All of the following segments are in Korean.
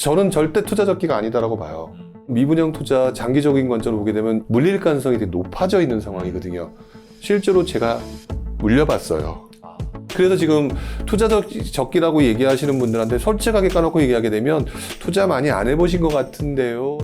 저는 절대 투자 적기가 아니다라고 봐요. 미분양 투자 장기적인 관점으로 보게 되면 물릴 가능성이 되게 높아져 있는 상황이거든요. 실제로 제가 물려봤어요. 그래서 지금 투자 적기라고 얘기하시는 분들한테 솔직하게 까놓고 얘기하게 되면 투자 많이 안 해보신 것 같은데요.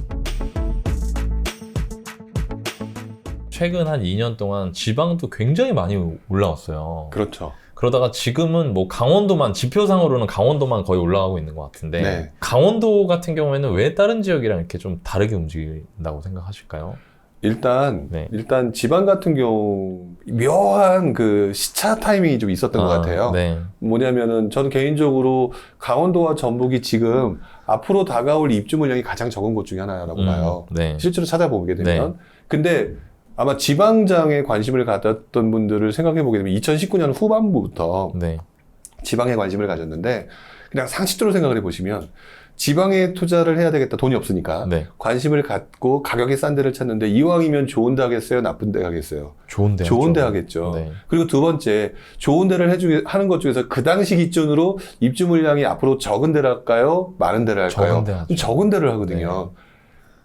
최근 한 2년 동안 지방도 굉장히 많이 올라왔어요. 그렇죠. 그러다가 지금은 뭐 강원도만, 지표상으로는 강원도만 거의 올라가고 있는 것 같은데, 네. 강원도 같은 경우에는 왜 다른 지역이랑 이렇게 좀 다르게 움직인다고 생각하실까요? 일단 네. 지방 같은 경우 묘한 그 시차 타이밍이 좀 있었던 것 같아요. 네. 뭐냐면은 저는 개인적으로 강원도와 전북이 지금 앞으로 다가올 입주 물량이 가장 적은 곳 중에 하나라고 봐요. 네. 실제로 찾아보게 되면. 근데 아마 지방장에 관심을 가졌던 분들을 생각해 보게 되면 2019년 후반부부터 네. 지방에 관심을 가졌는데, 그냥 상식적으로 생각을 해보시면 지방에 투자를 해야 되겠다, 돈이 없으니까 네. 관심을 갖고 가격이 싼 데를 찾는데, 이왕이면 좋은 데 하겠어요, 나쁜 데 하겠어요? 좋은 데 좋은 데 하겠죠. 네. 그리고 두 번째, 좋은 데를 하는 것 중에서 그 당시 기준으로 입주 물량이 앞으로 적은 데를 할까요, 많은 데를 할까요? 적은 데 하죠. 적은 데를 하거든요.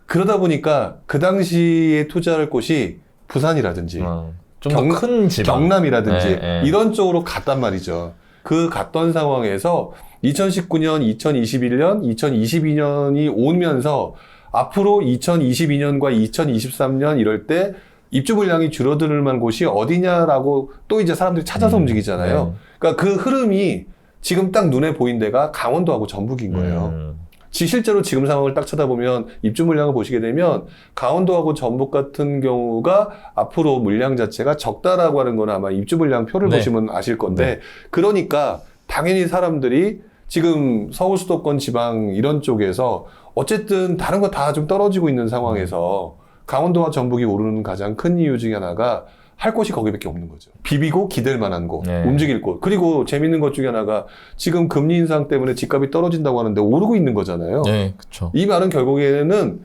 그러다 보니까 그 당시에 투자할 곳이 부산이라든지 좀 더 큰 지방, 경남이라든지 이런 쪽으로 갔단 말이죠. 그 갔던 상황에서 2019년, 2021년, 2022년이 오면서 앞으로 2022년과 2023년 이럴 때 입주 물량이 줄어들 만한 곳이 어디냐라고 또 이제 사람들이 찾아서 움직이잖아요. 그러니까 그 흐름이 지금 딱 눈에 보인 데가 강원도하고 전북인 거예요. 실제로 지금 상황을 딱 쳐다보면 입주 물량을 보시게 되면 강원도하고 전북 같은 경우가 앞으로 물량 자체가 적다라고 하는 건 아마 입주 물량 표를 보시면 아실 건데, 그러니까 당연히 사람들이 지금 서울 수도권 지방 이런 쪽에서 어쨌든 다른 거 다 좀 떨어지고 있는 상황에서 강원도와 전북이 오르는 가장 큰 이유 중에 하나가 할 곳이 거기밖에 없는 거죠. 비비고 기댈 만한 곳, 움직일 곳. 그리고 재밌는 것 중에 하나가 지금 금리 인상 때문에 집값이 떨어진다고 하는데 오르고 있는 거잖아요. 네, 그렇죠. 이 말은 결국에는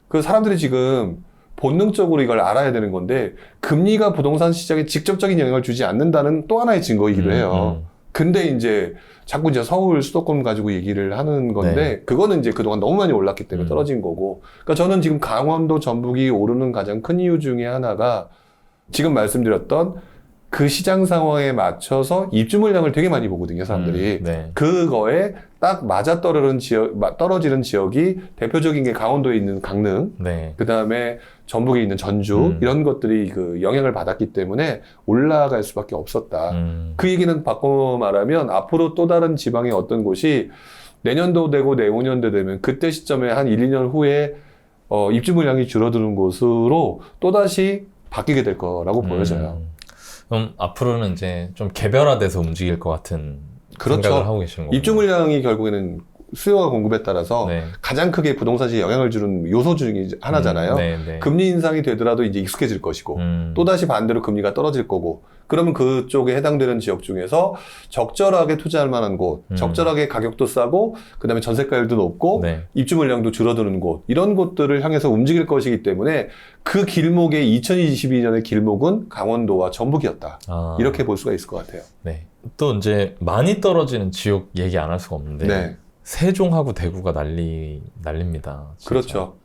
그 사람들이 지금 본능적으로 이걸 알아야 되는 건데, 금리가 부동산 시장에 직접적인 영향을 주지 않는다는 또 하나의 증거이기도 해요. 근데 이제 자꾸 이제 서울 수도권 가지고 얘기를 하는 건데, 그거는 이제 그동안 너무 많이 올랐기 때문에 떨어진 거고. 그러니까 저는 지금 강원도, 전북이 오르는 가장 큰 이유 중에 하나가 지금 말씀드렸던 그 시장 상황에 맞춰서 입주 물량을 되게 많이 보거든요, 사람들이. 그거에 딱 맞아 떨어지는 지역이 대표적인 게 강원도에 있는 강릉, 그 다음에 전북에 있는 전주, 이런 것들이 그 영향을 받았기 때문에 올라갈 수밖에 없었다. 그 얘기는 바꿔 말하면 앞으로 또 다른 지방의 어떤 곳이 내년도 되고 내후년도 되면 그때 시점에 한 1, 2년 후에 입주 물량이 줄어드는 곳으로 또다시 바뀌게 될 거라고 보여져요. 그럼 앞으로는 이제 좀 개별화돼서 움직일 것 같은 생각을 하고 계시는 거예요. 입주 물량이 결국에는 수요와 공급에 따라서 가장 크게 부동산 시장에 영향을 주는 요소 중에 하나잖아요. 금리 인상이 되더라도 이제 익숙해질 것이고, 또다시 반대로 금리가 떨어질 거고, 그러면 그쪽에 해당되는 지역 중에서 적절하게 투자할 만한 곳, 적절하게 가격도 싸고, 그 다음에 전세가율도 높고, 입주 물량도 줄어드는 곳, 이런 곳들을 향해서 움직일 것이기 때문에 그 길목의 2022년의 길목은 강원도와 전북이었다. 이렇게 볼 수가 있을 것 같아요. 또 이제 많이 떨어지는 지역 얘기 안 할 수가 없는데, 세종하고 대구가 난립니다. 진짜. 그렇죠.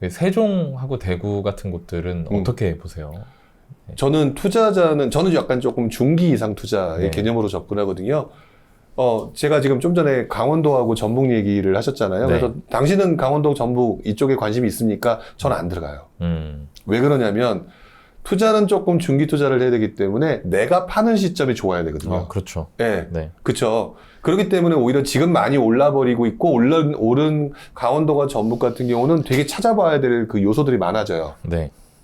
세종하고 대구 같은 곳들은 어떻게 보세요? 저는 저는 약간 조금 중기 이상 투자의 개념으로 접근하거든요. 제가 지금 좀 전에 강원도하고 전북 얘기를 하셨잖아요. 그래서 당신은 강원도, 전북 이쪽에 관심이 있습니까? 저는 안 들어가요. 왜 그러냐면 투자는 조금 중기 투자를 해야 되기 때문에 내가 파는 시점이 좋아야 되거든요. 그렇죠. 그렇죠. 그렇기 때문에 오히려 지금 많이 올라버리고 있고 오른 강원도와 전북 같은 경우는 되게 찾아봐야 될 그 요소들이 많아져요.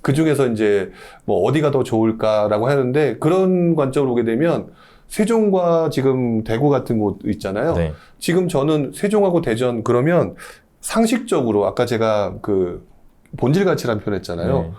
그 중에서 이제 뭐 어디가 더 좋을까라고 하는데, 그런 관점으로 보게 되면 세종과 지금 대구 같은 곳 있잖아요. 지금 저는 세종하고 대전 그러면 상식적으로 아까 제가 그 본질 가치라는 표현 했잖아요.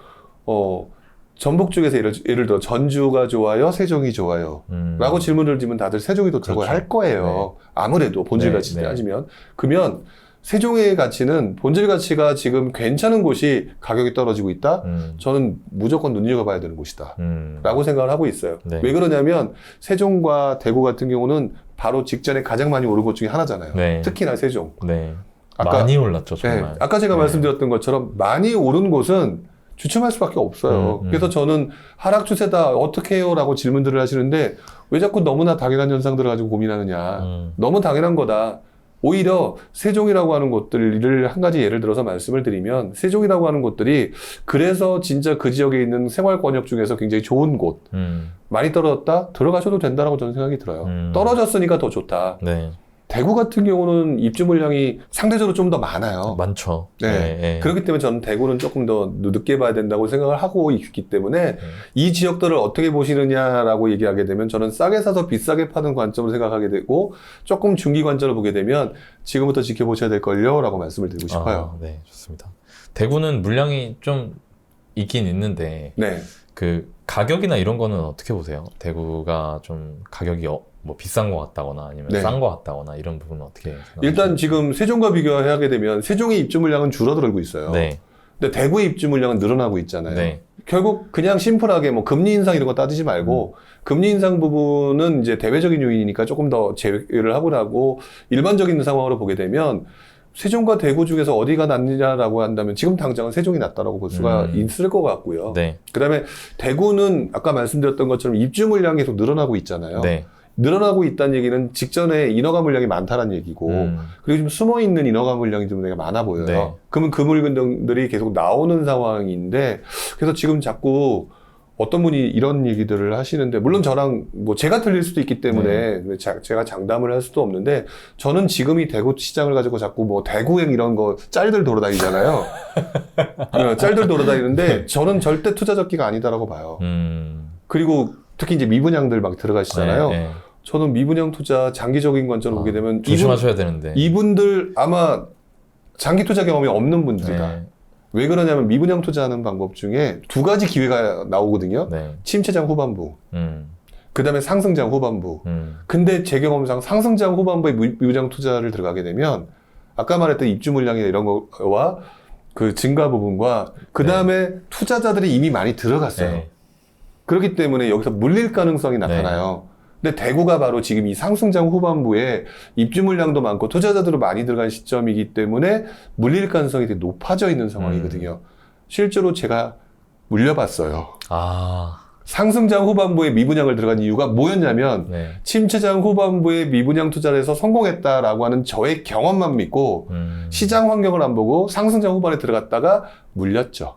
전북 쪽에서 예를 들어 전주가 좋아요, 세종이 좋아요 라고 질문을 드리면 다들 세종이 좋다고 할 거예요. 아무래도 본질 가치 따지면. 그러면 세종의 가치는, 본질 가치가 지금 괜찮은 곳이 가격이 떨어지고 있다? 저는 무조건 눈여겨봐야 되는 곳이다. 라고 생각을 하고 있어요. 왜 그러냐면 세종과 대구 같은 경우는 바로 직전에 가장 많이 오른 곳 중에 하나잖아요. 특히나 세종. 많이 올랐죠, 정말. 네, 아까 제가 네. 말씀드렸던 것처럼 많이 오른 곳은 주춤할 수밖에 없어요. 그래서 저는 하락 추세다 어떻게 해요? 라고 질문들을 하시는데 왜 자꾸 너무나 당연한 현상들을 가지고 고민하느냐. 너무 당연한 거다. 오히려 세종이라고 하는 곳들을 한 가지 예를 들어서 말씀을 드리면 세종이라고 하는 곳들이 그래서 진짜 그 지역에 있는 생활 권역 중에서 굉장히 좋은 곳 많이 떨어졌다? 들어가셔도 된다라고 저는 생각이 들어요. 떨어졌으니까 더 좋다. 네. 대구 같은 경우는 입주 물량이 상대적으로 좀 더 많아요. 많죠. 네. 네. 그렇기 때문에 저는 대구는 조금 더 늦게 봐야 된다고 생각을 하고 있기 때문에 이 지역들을 어떻게 보시느냐라고 얘기하게 되면 저는 싸게 사서 비싸게 파는 관점으로 생각하게 되고 조금 중기 관점으로 보게 되면 지금부터 지켜보셔야 될걸요 라고 말씀을 드리고 싶어요. 네, 좋습니다. 대구는 물량이 좀 있긴 있는데 네. 그 가격이나 이런 거는 어떻게 보세요? 대구가 좀 가격이 뭐 비싼 것 같다거나 아니면 네. 싼 것 같다거나 이런 부분은 어떻게 생각하세요? 일단 지금 세종과 비교하게 되면 세종의 입주 물량은 줄어들고 있어요. 네. 근데 대구의 입주 물량은 늘어나고 있잖아요. 네. 결국 그냥 심플하게 뭐 금리 인상 이런 거 따지지 말고 금리 인상 부분은 이제 대외적인 요인이니까 조금 더 제외를 하고 나고 일반적인 상황으로 보게 되면 세종과 대구 중에서 어디가 낫느냐라고 한다면 지금 당장은 세종이 낫다라고 볼 수가 있을 것 같고요. 네. 그다음에 대구는 아까 말씀드렸던 것처럼 입주 물량이 계속 늘어나고 있잖아요. 네. 늘어나고 있다는 얘기는 직전에 인허가 물량이 많다는 얘기고 그리고 지금 숨어있는 인허가 물량이 좀 되게 많아 보여요. 네. 그러면 그 물건들이 계속 나오는 상황인데 그래서 지금 자꾸 어떤 분이 이런 얘기들을 하시는데 물론 저랑 뭐 제가 틀릴 수도 있기 때문에 제가 장담을 할 수도 없는데 저는 지금 이 대구 시장을 가지고 자꾸 뭐 대구행 이런 거 짤들 돌아다니잖아요. 짤들 돌아다니는데 저는 절대 투자 적기가 아니다라고 봐요. 그리고 특히 이제 미분양들 막 들어가시잖아요. 네. 저는 미분양 투자 장기적인 관점으로 보게 되면 조심하셔야 되는데 이분들 아마 장기 투자 경험이 없는 분들이다. 네. 왜 그러냐면 미분양 투자하는 방법 중에 두 가지 기회가 나오거든요. 네. 침체장 후반부, 그 다음에 상승장 후반부. 근데 제 경험상 상승장 후반부에 미분양 투자를 들어가게 되면 아까 말했던 입주 물량이나 이런 거와 그 증가 부분과 그 다음에 투자자들이 이미 많이 들어갔어요. 네. 그렇기 때문에 여기서 물릴 가능성이 나타나요. 근데 대구가 바로 지금 이 상승장 후반부에 입주 물량도 많고 투자자들도 많이 들어간 시점이기 때문에 물릴 가능성이 되게 높아져 있는 상황이거든요. 실제로 제가 물려봤어요. 상승장 후반부에 미분양을 들어간 이유가 뭐였냐면 침체장 후반부에 미분양 투자를 해서 성공했다라고 하는 저의 경험만 믿고 시장 환경을 안 보고 상승장 후반에 들어갔다가 물렸죠.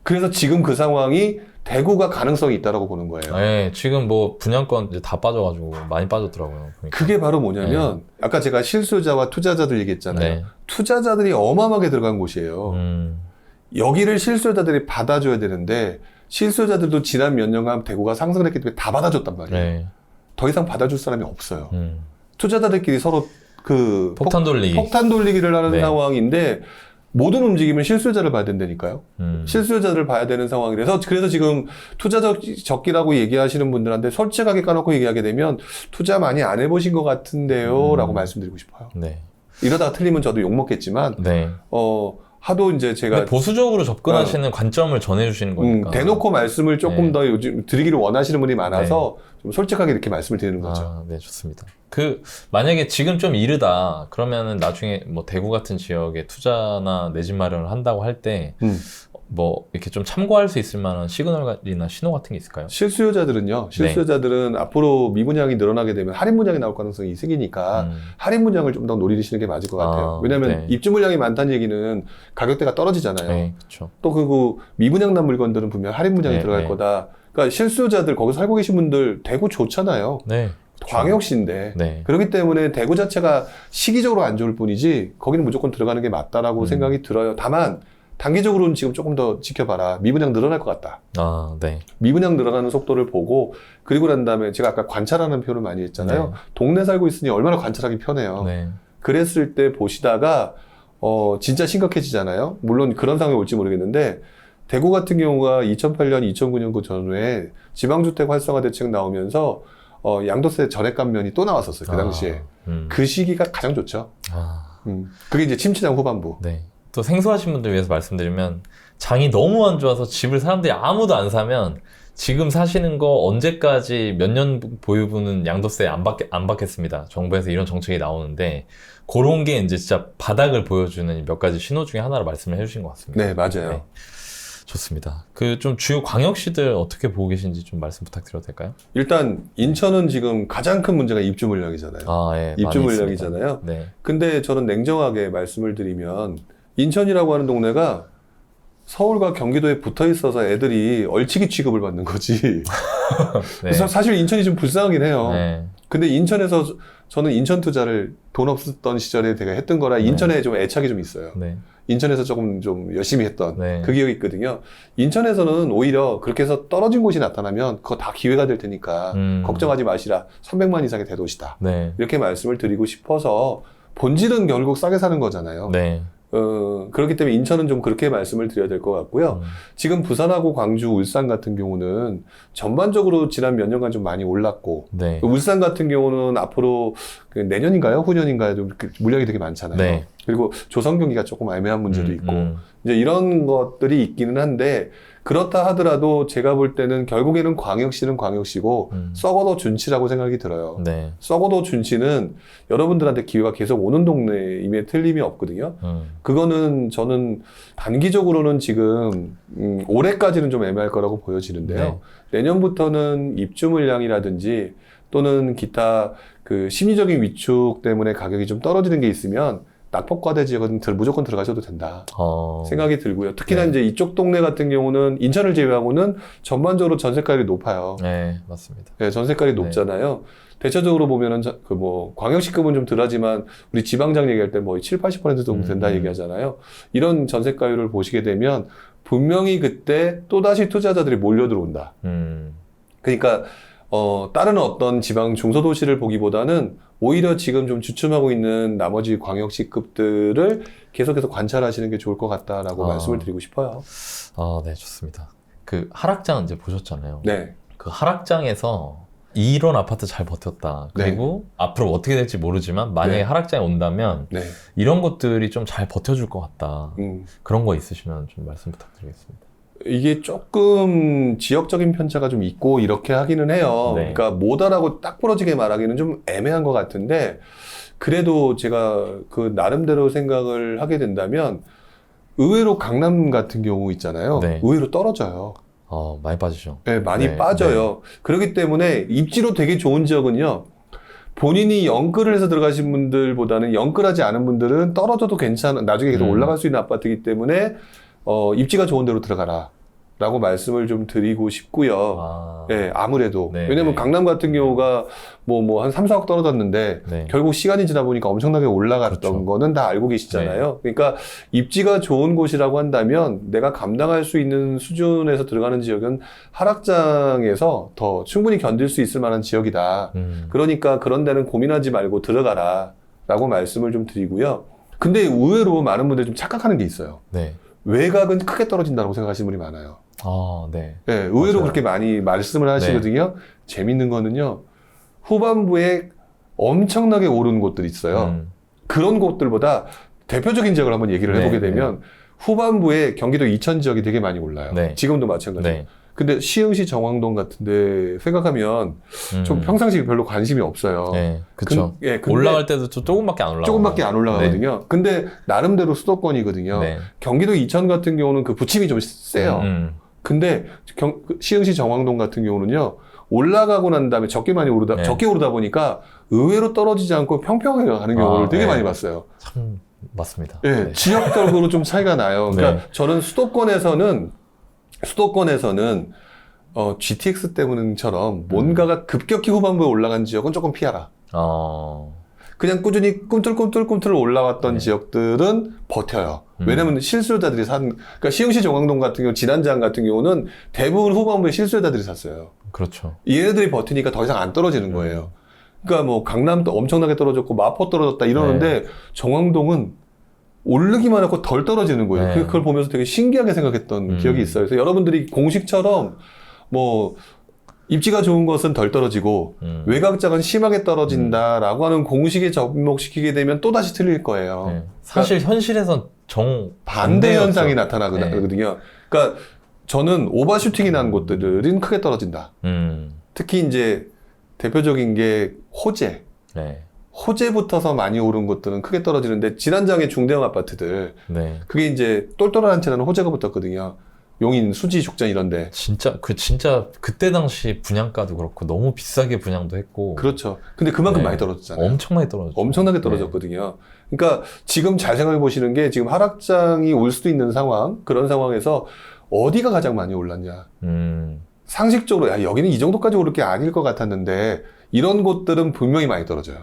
그래서 지금 그 상황이 대구가 가능성이 있다라고 보는 거예요. 네, 지금 뭐 분양권 이제 다 빠져가지고 많이 빠졌더라고요. 그러니까. 그게 바로 뭐냐면 아까 제가 실수요자와 투자자들 얘기했잖아요. 투자자들이 어마어마하게 들어간 곳이에요. 여기를 실수요자들이 받아줘야 되는데 실수요자들도 지난 몇 년간 대구가 상승을 했기 때문에 다 받아줬단 말이에요. 더 이상 받아줄 사람이 없어요. 투자자들끼리 서로 그 폭탄 돌리기를 하는 상황인데 모든 움직임은 실수요자를 봐야 된다니까요. 실수요자를 봐야 되는 상황이라서 그래서 지금 투자 적기라고 얘기하시는 분들한테 솔직하게 까놓고 얘기하게 되면 투자 많이 안 해보신 것 같은데요 라고 말씀드리고 싶어요. 이러다가 틀리면 저도 욕먹겠지만 하도 이제 제가 보수적으로 접근하시는 관점을 전해주시는 거니까 대놓고 말씀을 조금 더 요즘 드리기를 원하시는 분이 많아서 좀 솔직하게 이렇게 말씀을 드리는 거죠. 네, 좋습니다. 만약에 지금 좀 이르다 그러면은 나중에 뭐 대구 같은 지역에 투자나 내 집 마련을 한다고 할 때 뭐 이렇게 좀 참고할 수 있을 만한 시그널이나 신호 같은 게 있을까요? 실수요자들은 앞으로 미분양이 늘어나게 되면 할인 분양이 나올 가능성이 생기니까 할인 분양을 좀 더 노리시는 게 맞을 것 같아요. 왜냐하면 입주 물량이 많다는 얘기는 가격대가 떨어지잖아요. 또 그리고 미분양 난 물건들은 분명 할인 분양이 들어갈 거다. 그러니까 실수요자들 거기 살고 계신 분들 대구 좋잖아요. 광역시인데 그렇기 때문에 대구 자체가 시기적으로 안 좋을 뿐이지 거기는 무조건 들어가는 게 맞다라고 생각이 들어요. 다만 단기적으로는 지금 조금 더 지켜봐라. 미분양 늘어날 것 같다. 미분양 늘어나는 속도를 보고 그리고 난 다음에 제가 아까 관찰하는 표현을 많이 했잖아요. 동네 살고 있으니 얼마나 관찰하기 편해요. 그랬을 때 보시다가 진짜 심각해지잖아요. 물론 그런 상황이 올지 모르겠는데 대구 같은 경우가 2008년, 2009년 그 전후에 지방주택 활성화 대책 나오면서 양도세 전액 감면이 또 나왔었어요. 그 당시에. 그 시기가 가장 좋죠. 그게 이제 침체장 후반부. 또 생소하신 분들 위해서 말씀드리면 장이 너무 안 좋아서 집을 사람들이 아무도 안 사면 지금 사시는 거 언제까지 몇 년 보유분은 양도세 안 받겠습니다. 정부에서 이런 정책이 나오는데 그런 게 이제 진짜 바닥을 보여주는 몇 가지 신호 중에 하나로 말씀을 해주신 것 같습니다. 네, 맞아요. 네. 좋습니다. 그 좀 주요 광역시들 어떻게 보고 계신지 좀 말씀 부탁드려도 될까요? 일단 인천은 지금 가장 큰 문제가 입주 물량이잖아요. 예, 입주 많이 물량이잖아요. 있습니다. 네. 근데 저는 냉정하게 말씀을 드리면 인천이라고 하는 동네가 서울과 경기도에 붙어 있어서 애들이 얼치기 취급을 받는 거지. 네. 그래서 사실 인천이 좀 불쌍하긴 해요. 네. 근데 인천에서 저는 인천 투자를 돈 없었던 시절에 제가 했던 거라 인천에 좀 애착이 좀 있어요. 네. 인천에서 조금 좀 열심히 했던 네. 그 기억이 있거든요. 인천에서는 오히려 그렇게 해서 떨어진 곳이 나타나면 그거 다 기회가 될 테니까 걱정하지 마시라. 300만 이상의 대도시다. 네. 이렇게 말씀을 드리고 싶어서 본질은 결국 싸게 사는 거잖아요. 네. 그렇기 때문에 인천은 좀 그렇게 말씀을 드려야 될 것 같고요. 지금 부산하고 광주, 울산 같은 경우는 전반적으로 지난 몇 년간 좀 많이 올랐고, 네. 울산 같은 경우는 앞으로 내년인가요? 후년인가요? 좀 물량이 되게 많잖아요. 네. 그리고 조성 경기가 조금 애매한 문제도 있고, 이제 이런 것들이 있기는 한데, 그렇다 하더라도 제가 볼 때는 결국에는 광역시는 광역시고, 썩어도 준치라고 생각이 들어요. 네. 썩어도 준치는 여러분들한테 기회가 계속 오는 동네임에 틀림이 없거든요. 그거는 저는 단기적으로는 지금 올해까지는 좀 애매할 거라고 보여지는데요. 네. 내년부터는 입주 물량이라든지 또는 기타 그 심리적인 위축 때문에 가격이 좀 떨어지는 게 있으면 낙폭과대 지역은 무조건 들어가셔도 된다 생각이 들고요. 특히나 네. 이제 이쪽 동네 같은 경우는 인천을 제외하고는 전반적으로 전세가율이 높아요. 네, 맞습니다. 네, 전세가율이 높잖아요. 대체적으로 보면은 그 뭐 광역시급은 좀 덜하지만 우리 지방장 얘기할 때 뭐 7, 80% 정도 된다 얘기하잖아요. 이런 전세가율을 보시게 되면 분명히 그때 또다시 투자자들이 몰려 들어온다. 그러니까 다른 어떤 지방 중소도시를 보기보다는 오히려 지금 좀 주춤하고 있는 나머지 광역시급들을 계속해서 관찰하시는 게 좋을 것 같다라고 말씀을 드리고 싶어요. 네, 좋습니다. 그 하락장 이제 보셨잖아요. 네. 그 하락장에서 이런 아파트 잘 버텼다. 그리고 앞으로 어떻게 될지 모르지만 만약에 네. 하락장에 온다면 네. 이런 것들이 좀 잘 버텨줄 것 같다. 그런 거 있으시면 좀 말씀 부탁드리겠습니다. 이게 조금 지역적인 편차가 좀 있고 이렇게 하기는 해요. 네. 그러니까 뭐다라고 딱 부러지게 말하기는 좀 애매한 것 같은데 그래도 제가 그 나름대로 생각을 하게 된다면 의외로 강남 같은 경우 있잖아요. 네. 의외로 떨어져요. 많이 빠지죠. 네, 많이 네, 빠져요. 그렇기 때문에 입지로 되게 좋은 지역은요. 본인이 영끌을 해서 들어가신 분들보다는 영끌하지 않은 분들은 떨어져도 괜찮은 나중에 계속 올라갈 수 있는 아파트이기 때문에 입지가 좋은 데로 들어가라 라고 말씀을 좀 드리고 싶고요. 네, 아무래도. 네, 왜냐면 네. 강남 같은 경우가 뭐 한 3, 4억 떨어졌는데 네. 결국 시간이 지나 보니까 엄청나게 올라갔던 그렇죠. 거는 다 알고 계시잖아요. 그러니까 입지가 좋은 곳이라고 한다면 내가 감당할 수 있는 수준에서 들어가는 지역은 하락장에서 더 충분히 견딜 수 있을 만한 지역이다. 그러니까 그런 데는 고민하지 말고 들어가라 라고 말씀을 좀 드리고요. 근데 의외로 많은 분들이 좀 착각하는 게 있어요. 네. 외곽은 외곽은 크게 떨어진다고 생각하시는 분이 많아요. 네. 네, 의외로 맞아요. 그렇게 많이 말씀을 하시거든요. 재밌는 거는요. 후반부에 엄청나게 오른 곳들이 있어요. 그런 곳들보다 대표적인 지역을 한번 얘기를 네, 해보게 되면 후반부에 경기도 이천 지역이 되게 많이 올라요. 네. 지금도 마찬가지예요. 네. 근데 시흥시 정왕동 같은데 생각하면 좀 평상시에 별로 관심이 없어요. 네, 그쵸. 근데 올라갈 때도 좀 조금밖에 안 올라가요. 조금밖에 안 올라가거든요. 근데 나름대로 수도권이거든요. 네. 경기도 이천 같은 경우는 그 부침이 좀 세요. 근데 시흥시 정왕동 같은 경우는요. 올라가고 난 다음에 적게 오르다 보니까 의외로 떨어지지 않고 평평하게 가는 경우를 되게 많이 봤어요. 참 맞습니다. 네, 네. 지역적으로 좀 차이가 나요. 그러니까 저는 수도권에서는 GTX 때문처럼 뭔가가 급격히 후반부에 올라간 지역은 조금 피하라. 그냥 꾸준히 꿈틀꿈틀 올라왔던 지역들은 버텨요. 왜냐면 실수요자들이 그러니까 시흥시 정왕동 같은 경우, 진안장 같은 경우는 대부분 후반부에 실수요자들이 샀어요. 그렇죠. 얘네들이 버티니까 더 이상 안 떨어지는 거예요. 그러니까 뭐 강남도 엄청나게 떨어졌고 마포 떨어졌다 이러는데 정왕동은 오르기만 하고 덜 떨어지는 거예요. 네. 그걸 보면서 되게 신기하게 생각했던 기억이 있어요. 그래서 여러분들이 공식처럼 뭐 입지가 좋은 것은 덜 떨어지고 외곽장은 심하게 떨어진다라고 하는 공식에 접목시키게 되면 또다시 틀릴 거예요. 네. 사실 현실에선 반대 현상이 나타나거든요. 네. 그러니까 저는 오버슈팅이 난 곳들은 크게 떨어진다. 특히 이제 대표적인 게 호재. 네. 호재부터서 많이 오른 곳들은 크게 떨어지는데 질환장애 중대형 아파트들 네. 그게 이제 똘똘한 채는 호재가 붙었거든요. 용인, 수지, 죽전 이런데. 진짜 그때 당시 분양가도 그렇고 너무 비싸게 분양도 했고. 그렇죠. 근데 그만큼 네. 많이 떨어졌잖아요. 엄청 많이 떨어졌죠. 엄청나게 떨어졌거든요. 그러니까 지금 잘 생각해 보시는 게 지금 하락장이 올 수도 있는 상황, 그런 상황에서 어디가 가장 많이 올랐냐. 상식적으로 야, 여기는 이 정도까지 오를 게 아닐 것 같았는데 이런 곳들은 분명히 많이 떨어져요.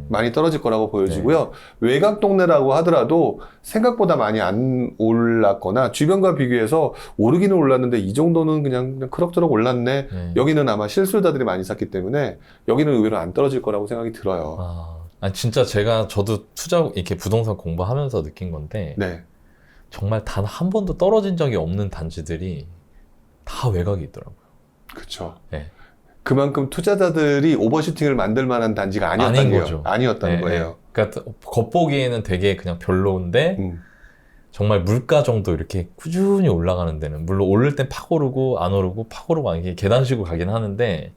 많이 떨어질 거라고 보여지고요. 외곽 동네라고 하더라도 생각보다 많이 안 올랐거나 주변과 비교해서 오르기는 올랐는데 이 정도는 그냥 그럭저럭 올랐네. 네. 여기는 아마 실수요자들이 많이 샀기 때문에 여기는 의외로 안 떨어질 거라고 생각이 들어요. 아니, 진짜 저도 이렇게 부동산 공부하면서 느낀 건데, 네. 정말 단 한 번도 떨어진 적이 없는 단지들이 다 외곽에 있더라고요. 그렇죠. 네. 그만큼 투자자들이 오버슈팅을 만들 만한 단지가 아니었다는 아닌 거예요. 거죠. 아니었다는 네, 거예요. 네. 그러니까 겉보기에는 되게 그냥 별로인데, 정말 물가 정도 이렇게 꾸준히 올라가는 데는, 물론 오를 땐 팍 오르고 안 오르고 팍 오르고 이게 계단식으로 가긴 하는데,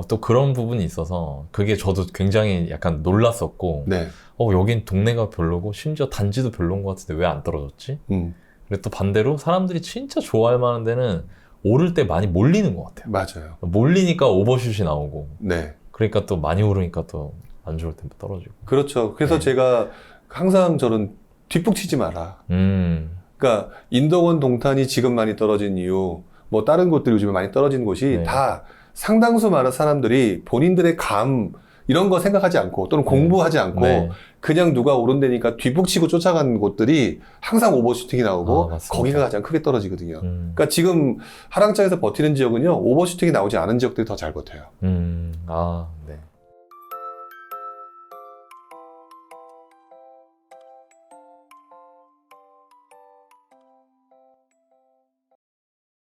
또 그런 부분이 있어서 그게 저도 굉장히 약간 놀랐었고, 네. 여긴 동네가 별로고 심지어 단지도 별로인 것 같은데 왜 안 떨어졌지? 그리고 또 반대로 사람들이 진짜 좋아할 만한 데는 오를 때 많이 몰리는 것 같아요. 맞아요. 몰리니까 오버슛이 나오고, 네. 그러니까 또 많이 오르니까 또 안 좋을 때 떨어지고. 그렇죠. 그래서 네. 제가 항상 저는 뒷북 치지 마라. 그러니까 인덕원 동탄이 지금 많이 떨어진 이유, 뭐 다른 곳들 요즘에 많이 떨어진 곳이 네. 다 상당수 많은 사람들이 본인들의 감 이런 거 생각하지 않고 또는 공부하지 않고 네. 그냥 누가 오른다니까 뒷북치고 쫓아간 곳들이 항상 오버슈팅이 나오고 맞습니다. 거기가 가장 크게 떨어지거든요. 음. 그러니까 지금 하락장에서 버티는 지역은요 오버슈팅이 나오지 않은 지역들이 더 잘 버텨요. 네.